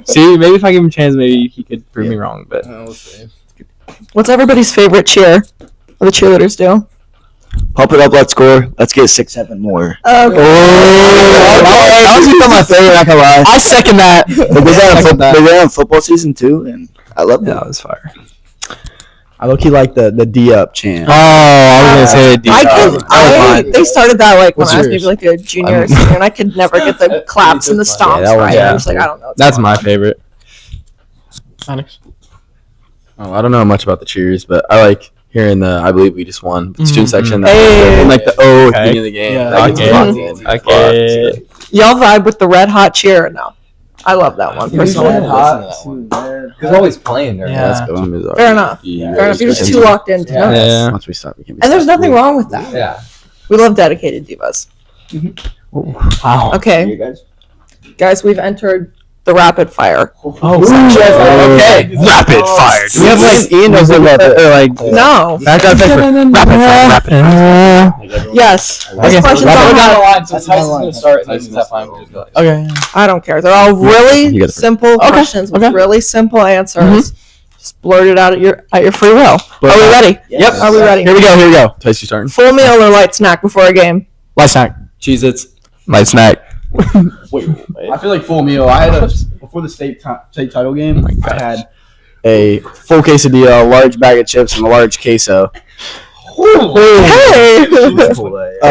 [SPEAKER 2] See, maybe if I give him a chance, maybe he could prove me wrong. But
[SPEAKER 1] What's everybody's favorite cheer? What the cheerleaders do?
[SPEAKER 5] Pump it up, let's score. Let's get 6-7 more.
[SPEAKER 4] That was become my favorite. Not gonna lie. I second that.
[SPEAKER 5] They did that in football season too, and I love
[SPEAKER 2] yeah,
[SPEAKER 5] that.
[SPEAKER 2] that was fire.
[SPEAKER 6] I low key like the D up chant.
[SPEAKER 2] Oh, I was gonna say
[SPEAKER 1] They started that like when
[SPEAKER 6] What's
[SPEAKER 1] I was
[SPEAKER 6] yours?
[SPEAKER 1] maybe like a junior or senior, and I could never get the claps and the stomps
[SPEAKER 6] that one-
[SPEAKER 1] right.
[SPEAKER 2] yeah.
[SPEAKER 1] I'm just like, I don't know. what's
[SPEAKER 2] That's
[SPEAKER 1] going
[SPEAKER 2] my
[SPEAKER 1] on.
[SPEAKER 2] favorite.
[SPEAKER 3] Oh, I don't know much about the cheers, but I like hearing the "I believe we just won" the student section.
[SPEAKER 1] Hey.
[SPEAKER 3] And like the "Oh" at the
[SPEAKER 2] Okay.
[SPEAKER 3] beginning of the game.
[SPEAKER 6] Yeah.
[SPEAKER 3] That gets
[SPEAKER 2] Okay.
[SPEAKER 3] me locked in.
[SPEAKER 2] Okay.
[SPEAKER 1] Y'all vibe with the red hot cheer or no? I love that one personally.
[SPEAKER 7] Because always playing there.
[SPEAKER 6] Yeah, that's a good one.
[SPEAKER 1] Fair enough. Fair enough. You're just too locked in to know this.
[SPEAKER 2] Yeah.
[SPEAKER 6] Once we stop, we can be
[SPEAKER 1] And there's
[SPEAKER 6] stopped.
[SPEAKER 1] nothing wrong with that.
[SPEAKER 7] Yeah.
[SPEAKER 1] We love dedicated divas.
[SPEAKER 2] Wow.
[SPEAKER 1] Okay,
[SPEAKER 5] You guys?
[SPEAKER 1] guys, we've entered the rapid fire.
[SPEAKER 2] Okay.
[SPEAKER 3] Rapid fire.
[SPEAKER 2] We have like Ian does it or like
[SPEAKER 1] No.
[SPEAKER 2] back up rapid fire.
[SPEAKER 1] Yes.
[SPEAKER 2] Okay.
[SPEAKER 1] This question's
[SPEAKER 2] Rapid
[SPEAKER 1] all
[SPEAKER 2] fire.
[SPEAKER 1] about-
[SPEAKER 7] So Tyson's going to start and then that line.
[SPEAKER 2] Okay.
[SPEAKER 1] I don't care. They're all really
[SPEAKER 3] You gotta-
[SPEAKER 1] simple questions with really simple answers. Just blurt it out at your free will. Are we ready?
[SPEAKER 2] Yep.
[SPEAKER 1] Are we ready?
[SPEAKER 6] Here we go.
[SPEAKER 3] Tice, you starting?
[SPEAKER 1] Full meal or light snack before a game?
[SPEAKER 6] Light snack.
[SPEAKER 2] Cheez-Its.
[SPEAKER 3] Light snack.
[SPEAKER 4] I feel like full meal. I had before the state title game. I had
[SPEAKER 6] A full quesadilla, a large bag of chips, and a large queso.
[SPEAKER 1] Hey.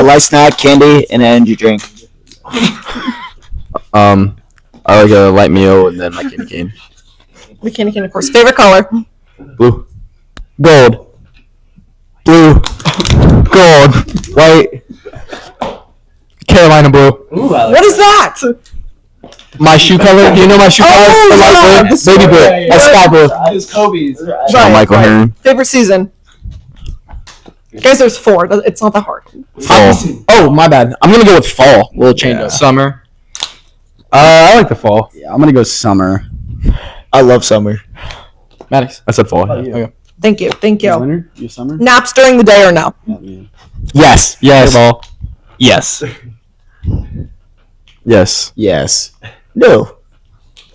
[SPEAKER 5] Light snack, candy, and an energy drink.
[SPEAKER 3] I like a light meal and then my candy cane.
[SPEAKER 1] The candy cane, of course. Favorite color?
[SPEAKER 3] Blue.
[SPEAKER 6] Gold. Blue. Gold. White. Carolina blue.
[SPEAKER 1] What is that?
[SPEAKER 6] My shoe color. Do you know my shoe color?
[SPEAKER 1] Oh,
[SPEAKER 6] The light
[SPEAKER 1] yeah.
[SPEAKER 6] blue. Baby blue. That's sky blue.
[SPEAKER 4] it's Kobe's.
[SPEAKER 3] Shawn Michael Heron.
[SPEAKER 1] Favorite season? Guys, there's 4. It's not that hard.
[SPEAKER 3] Fall.
[SPEAKER 6] Oh, my bad. I'm gonna go with fall. We'll change up.
[SPEAKER 2] Summer. I like the fall.
[SPEAKER 6] Yeah, I'm gonna go summer.
[SPEAKER 5] I love summer.
[SPEAKER 6] Maddox.
[SPEAKER 3] I said fall.
[SPEAKER 1] Thank you. Thank you.
[SPEAKER 6] Winter? You summer?
[SPEAKER 1] Naps during the day or no?
[SPEAKER 6] Yes.
[SPEAKER 2] Yes. Ball. Yes.
[SPEAKER 3] Yes.
[SPEAKER 6] Yes.
[SPEAKER 5] No.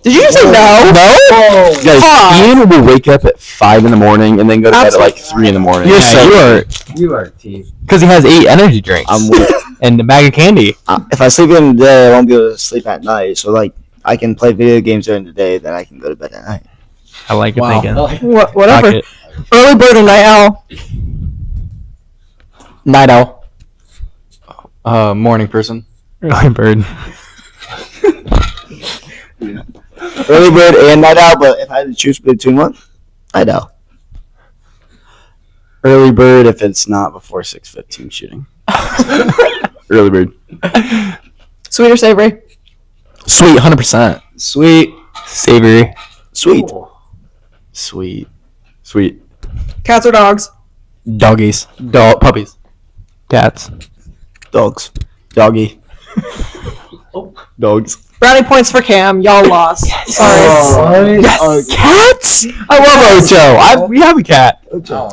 [SPEAKER 1] Did you just say no?
[SPEAKER 3] Guys,
[SPEAKER 1] Fuck.
[SPEAKER 3] Ian will wake up at 5 in the morning and then go to bed at like 3 in the morning.
[SPEAKER 7] You are T.
[SPEAKER 2] Because he has 8 energy drinks
[SPEAKER 5] I'm weak.
[SPEAKER 2] and a bag of candy.
[SPEAKER 5] If I sleep in the day, I won't be able to sleep at night. So like, I can play video games during the day, then I can go to bed at night.
[SPEAKER 2] I like it
[SPEAKER 6] Wow.
[SPEAKER 2] thinking.
[SPEAKER 1] Whatever.
[SPEAKER 2] Rock it.
[SPEAKER 1] Early bird or night owl?
[SPEAKER 6] Night owl.
[SPEAKER 7] Morning person.
[SPEAKER 2] Early bird.
[SPEAKER 5] Early bird and night owl, but if I had to choose between one, night owl.
[SPEAKER 6] Early bird if it's not before 6:15 shooting.
[SPEAKER 3] Early bird.
[SPEAKER 1] Sweet or savory?
[SPEAKER 2] Sweet, 100%.
[SPEAKER 5] Sweet.
[SPEAKER 2] Savory.
[SPEAKER 5] Sweet.
[SPEAKER 6] Sweet.
[SPEAKER 3] Sweet.
[SPEAKER 1] Cats or dogs?
[SPEAKER 2] Doggies. Puppies. Cats.
[SPEAKER 5] Dogs.
[SPEAKER 6] Doggy.
[SPEAKER 3] Dogs.
[SPEAKER 1] Brownie points for Cam. Y'all lost. Sorry.
[SPEAKER 2] Cats? I love Ocho. We have a cat.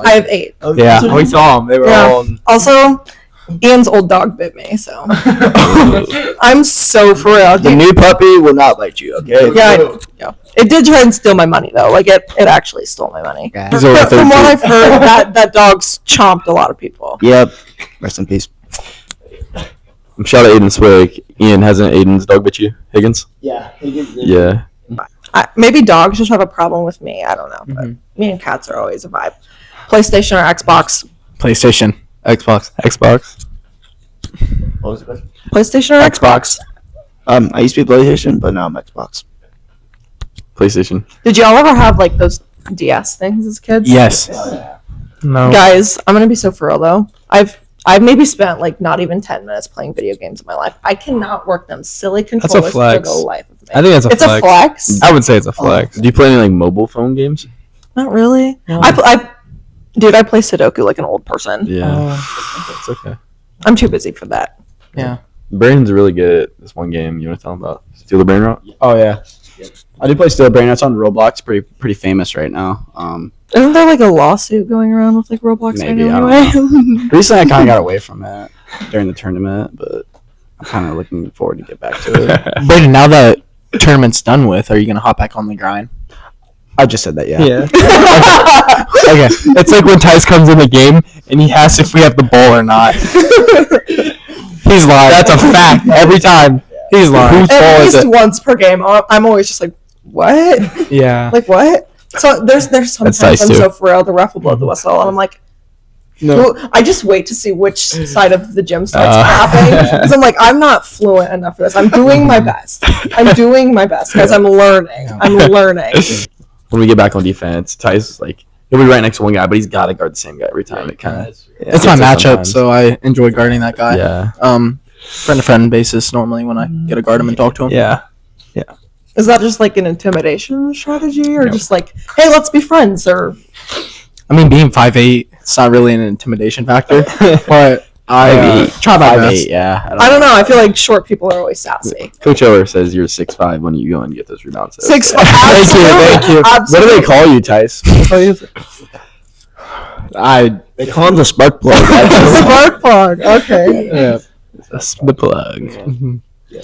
[SPEAKER 1] I have 8.
[SPEAKER 2] Yeah, we saw them. They were
[SPEAKER 1] Yeah.
[SPEAKER 2] all.
[SPEAKER 1] Also, Ian's old dog bit me, so I'm so for real.
[SPEAKER 5] The new puppy will not bite you, okay?
[SPEAKER 1] Yeah. It did try and steal my money though. Like it actually stole my money.
[SPEAKER 3] He's over
[SPEAKER 1] From what
[SPEAKER 3] 13.
[SPEAKER 1] I've heard, that dog's chomped a lot of people.
[SPEAKER 5] Yep. Rest in peace.
[SPEAKER 3] Shout out Aiden Swig. Ian, hasn't Aiden's dog bit you? Higgins?
[SPEAKER 5] Yeah.
[SPEAKER 3] Yeah.
[SPEAKER 1] Maybe dogs just have a problem with me. I don't know. But me and cats are always a vibe. PlayStation or Xbox?
[SPEAKER 6] PlayStation.
[SPEAKER 2] Xbox.
[SPEAKER 5] What was the question?
[SPEAKER 1] PlayStation or Xbox?
[SPEAKER 5] I used to be PlayStation, but now I'm Xbox.
[SPEAKER 3] PlayStation.
[SPEAKER 1] Did y'all ever have like those DS things as kids?
[SPEAKER 6] Yes.
[SPEAKER 2] No.
[SPEAKER 1] Guys, I'm gonna be so for real though. I've maybe spent like not even 10 minutes playing video games in my life. I cannot work them silly controllers for
[SPEAKER 2] flex.
[SPEAKER 1] the life of me.
[SPEAKER 2] I think that's a
[SPEAKER 1] It's
[SPEAKER 2] flex.
[SPEAKER 1] a flex.
[SPEAKER 2] I would say it's a flex.
[SPEAKER 3] Do you play any like mobile phone games?
[SPEAKER 1] Not really. Dude, I play Sudoku like an old person.
[SPEAKER 3] Yeah. It's okay.
[SPEAKER 1] I'm too busy for that.
[SPEAKER 2] Yeah.
[SPEAKER 3] Brayden's really good at this one game. You want to tell him about Steal the Brain Rot?
[SPEAKER 6] Oh yeah. I do play Steel Brain. It's on Roblox. Pretty famous right now.
[SPEAKER 1] Isn't there like a lawsuit going around with like Roblox right
[SPEAKER 6] Maybe,
[SPEAKER 1] now
[SPEAKER 6] I
[SPEAKER 1] anyway?
[SPEAKER 6] Recently, I kind of got away from it during the tournament, but I'm kind of looking forward to get back to it.
[SPEAKER 4] Brayden, now that tournament's done with, are you gonna hop back on the grind?
[SPEAKER 6] I just said that, yeah.
[SPEAKER 4] Okay, it's like when Tyce comes in the game and he asks if we have the ball or not. He's lying. That's a fact every time. He's lying. Whose
[SPEAKER 1] At
[SPEAKER 4] ball is
[SPEAKER 1] least
[SPEAKER 4] it?
[SPEAKER 1] once per game, I'm always just like, what?
[SPEAKER 4] Yeah.
[SPEAKER 1] Like what? So there's sometimes
[SPEAKER 3] Tyce
[SPEAKER 1] I'm
[SPEAKER 3] too.
[SPEAKER 1] so for real, the ref will blow the whistle, and I'm like,
[SPEAKER 4] No.
[SPEAKER 1] I just wait to see which side of the gym starts clapping, because I'm like, I'm not fluent enough for this. I'm doing my best. I'm doing my best because I'm learning. I'm learning.
[SPEAKER 3] When we get back on defense, Ty's like he'll be right next to one guy, but he's got to guard the same guy every time. It kind of
[SPEAKER 4] It's my matchup, so I enjoy guarding that guy.
[SPEAKER 3] yeah.
[SPEAKER 4] Friend to friend basis normally when I get to guard him and talk to him.
[SPEAKER 2] Yeah.
[SPEAKER 1] Is that just like an intimidation strategy, or just like, hey, let's be friends, or?
[SPEAKER 4] I mean, being 5'8", it's not really an intimidation factor, but I try my best.
[SPEAKER 6] 5'8", yeah.
[SPEAKER 1] I don't know. I feel like short people are always sassy.
[SPEAKER 3] Coach Elwer says you're 6'5" when you go and get those rebounds.
[SPEAKER 1] 6'5".
[SPEAKER 4] Thank you.
[SPEAKER 6] What do they call you, Tyce?
[SPEAKER 5] They call him the spark plug.
[SPEAKER 1] Spark plug. Okay.
[SPEAKER 4] Yeah.
[SPEAKER 3] That's the plug.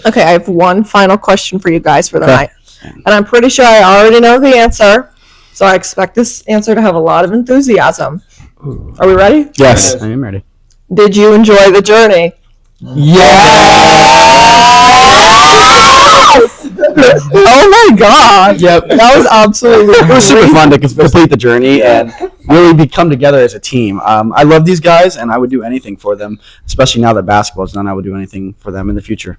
[SPEAKER 1] Okay, I have one final question for you guys for the night. And I'm pretty sure I already know the answer. So I expect this answer to have a lot of enthusiasm. Are we ready?
[SPEAKER 4] Yes.
[SPEAKER 6] I am ready.
[SPEAKER 1] Did you enjoy the journey? Oh my god.
[SPEAKER 4] Yep.
[SPEAKER 1] That was absolutely
[SPEAKER 6] It was super
[SPEAKER 1] great.
[SPEAKER 6] fun to complete the journey and really become together as a team. I love these guys, and I would do anything for them, especially now that basketball's done. I would do anything for them in the future.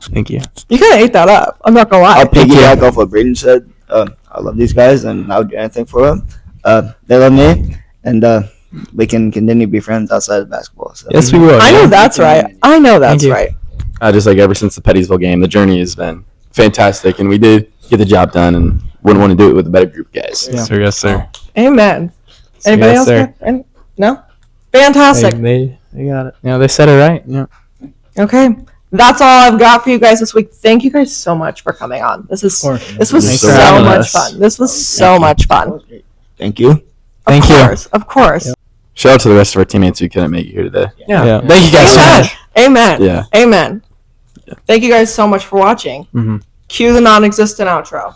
[SPEAKER 3] Thank you.
[SPEAKER 1] You kind of ate that up. I'm not gonna lie.
[SPEAKER 5] I'll piggyback off what Brayden said. I love these guys, and I would do anything for them. They love me, and we can continue to be friends outside of basketball. So.
[SPEAKER 2] Yes, we will.
[SPEAKER 1] I know that's right. I know that's
[SPEAKER 4] you.
[SPEAKER 1] right.
[SPEAKER 3] Just like ever since the Pettysville game, the journey has been fantastic, and we did get the job done, and wouldn't want to do it with a better group of guys.
[SPEAKER 2] Yes, sir. Yes, sir.
[SPEAKER 1] Amen. Anybody
[SPEAKER 2] Yes,
[SPEAKER 1] else?
[SPEAKER 2] sir.
[SPEAKER 1] No? Fantastic.
[SPEAKER 2] They got it. Yeah, they said it right. Yeah.
[SPEAKER 1] Okay. That's all I've got for you guys this week. Thank you guys so much for coming on. This was so
[SPEAKER 3] Thanks for
[SPEAKER 1] much
[SPEAKER 3] having us.
[SPEAKER 1] fun. This was so much fun.
[SPEAKER 5] Thank you.
[SPEAKER 4] Thank you.
[SPEAKER 1] Of course.
[SPEAKER 3] Shout out to the rest of our teammates who couldn't make it here today.
[SPEAKER 2] Yeah.
[SPEAKER 4] Thank you guys so
[SPEAKER 1] Amen.
[SPEAKER 4] much.
[SPEAKER 1] Amen.
[SPEAKER 3] Yeah.
[SPEAKER 1] Amen. Thank you guys so much for watching.
[SPEAKER 4] Mhm.
[SPEAKER 1] Cue the non-existent outro.